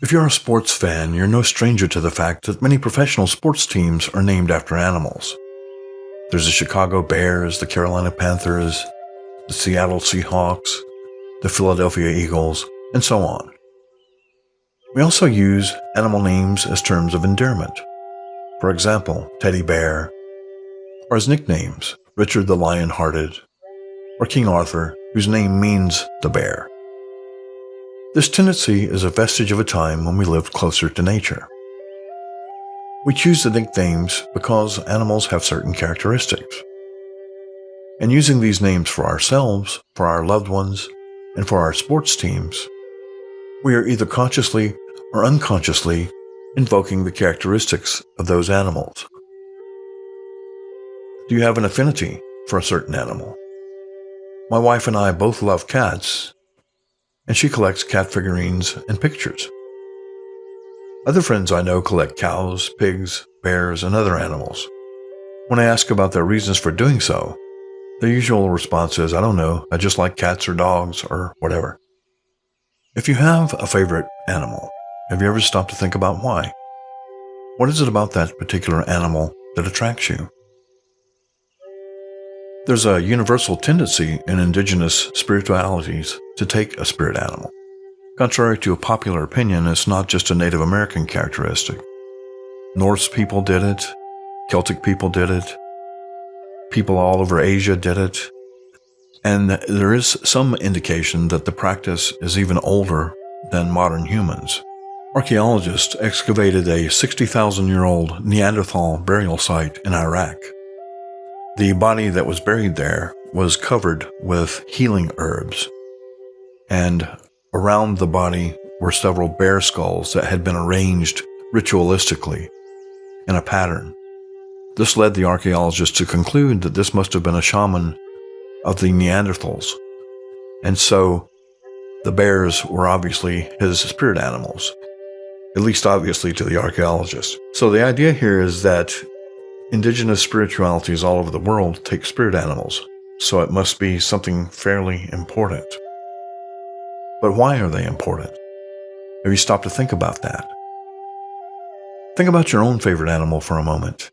If you're a sports fan, you're no stranger to the fact that many professional sports teams are named after animals. There's the Chicago Bears, the Carolina Panthers, the Seattle Seahawks, the Philadelphia Eagles, and so on. We also use animal names as terms of endearment. For example, Teddy Bear, or as nicknames, Richard the Lion-Hearted, or King Arthur, whose name means the bear. This tendency is a vestige of a time when we lived closer to nature. We choose the nicknames because animals have certain characteristics. And using these names for ourselves, for our loved ones, and for our sports teams, we are either consciously or unconsciously invoking the characteristics of those animals. Do you have an affinity for a certain animal? My wife and I both love cats, and she collects cat figurines and pictures. Other friends I know collect cows, pigs, bears, and other animals. When I ask about their reasons for doing so, their usual response is, I don't know, I just like cats or dogs or whatever. If you have a favorite animal, have you ever stopped to think about why? What is it about that particular animal that attracts you? There's a universal tendency in indigenous spiritualities to take a spirit animal. Contrary to a popular opinion, it's not just a Native American characteristic. Norse people did it, Celtic people did it, people all over Asia did it, and there is some indication that the practice is even older than modern humans. Archaeologists excavated a 60,000-year-old Neanderthal burial site in Iraq. The body that was buried there was covered with healing herbs, and around the body were several bear skulls that had been arranged ritualistically in a pattern. This led the archaeologists to conclude that this must have been a shaman of the Neanderthals, and so the bears were obviously his spirit animals, at least obviously to the archaeologists. So the idea here is that indigenous spiritualities all over the world take spirit animals, so it must be something fairly important. But why are they important? Have you stopped to think about that? Think about your own favorite animal for a moment.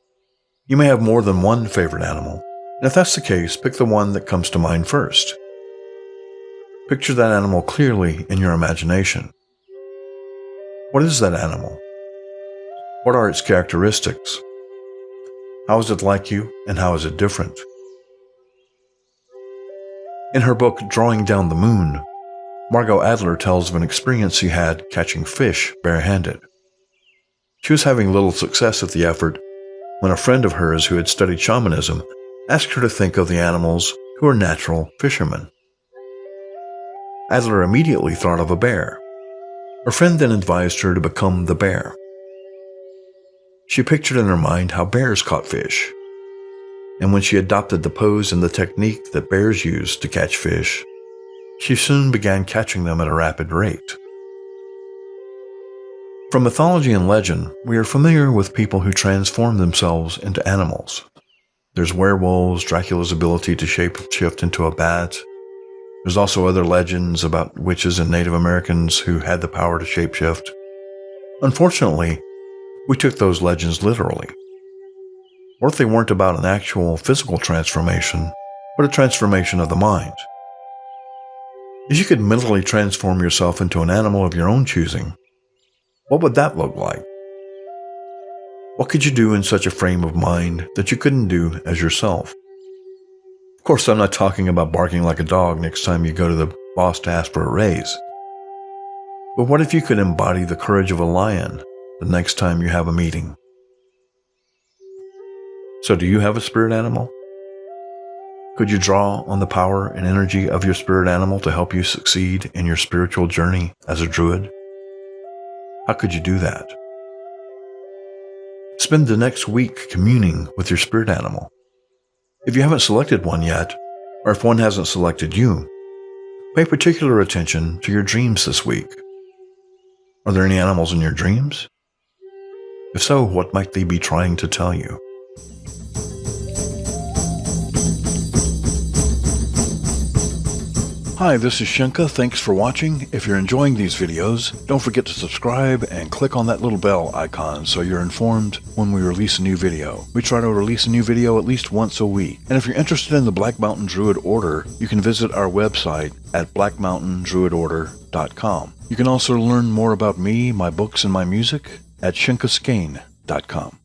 You may have more than one favorite animal, and if that's the case, pick the one that comes to mind first. Picture that animal clearly in your imagination. What is that animal? What are its characteristics? How is it like you, and how is it different? In her book, Drawing Down the Moon, Margot Adler tells of an experience she had catching fish barehanded. She was having little success at the effort when a friend of hers who had studied shamanism asked her to think of the animals who are natural fishermen. Adler immediately thought of a bear. Her friend then advised her to become the bear. She pictured in her mind how bears caught fish, and when she adopted the pose and the technique that bears use to catch fish, she soon began catching them at a rapid rate. From mythology and legend, we are familiar with people who transform themselves into animals. There's werewolves, Dracula's ability to shape-shift into a bat. There's also other legends about witches and Native Americans who had the power to shapeshift. Unfortunately, we took those legends literally. What if they weren't about an actual physical transformation, but a transformation of the mind? If you could mentally transform yourself into an animal of your own choosing, what would that look like? What could you do in such a frame of mind that you couldn't do as yourself? Of course, I'm not talking about barking like a dog next time you go to the boss to ask for a raise. But what if you could embody the courage of a lion the next time you have a meeting? So do you have a spirit animal? Could you draw on the power and energy of your spirit animal to help you succeed in your spiritual journey as a druid? How could you do that? Spend the next week communing with your spirit animal. If you haven't selected one yet, or if one hasn't selected you, pay particular attention to your dreams this week. Are there any animals in your dreams? If so, what might they be trying to tell you? Hi, this is Shinka. Thanks for watching. If you're enjoying these videos, don't forget to subscribe and click on that little bell icon so you're informed when we release a new video. We try to release a new video at least once a week. And if you're interested in the Black Mountain Druid Order, you can visit our website at blackmountaindruidorder.com. You can also learn more about me, my books, and my music at shinkaskane.com.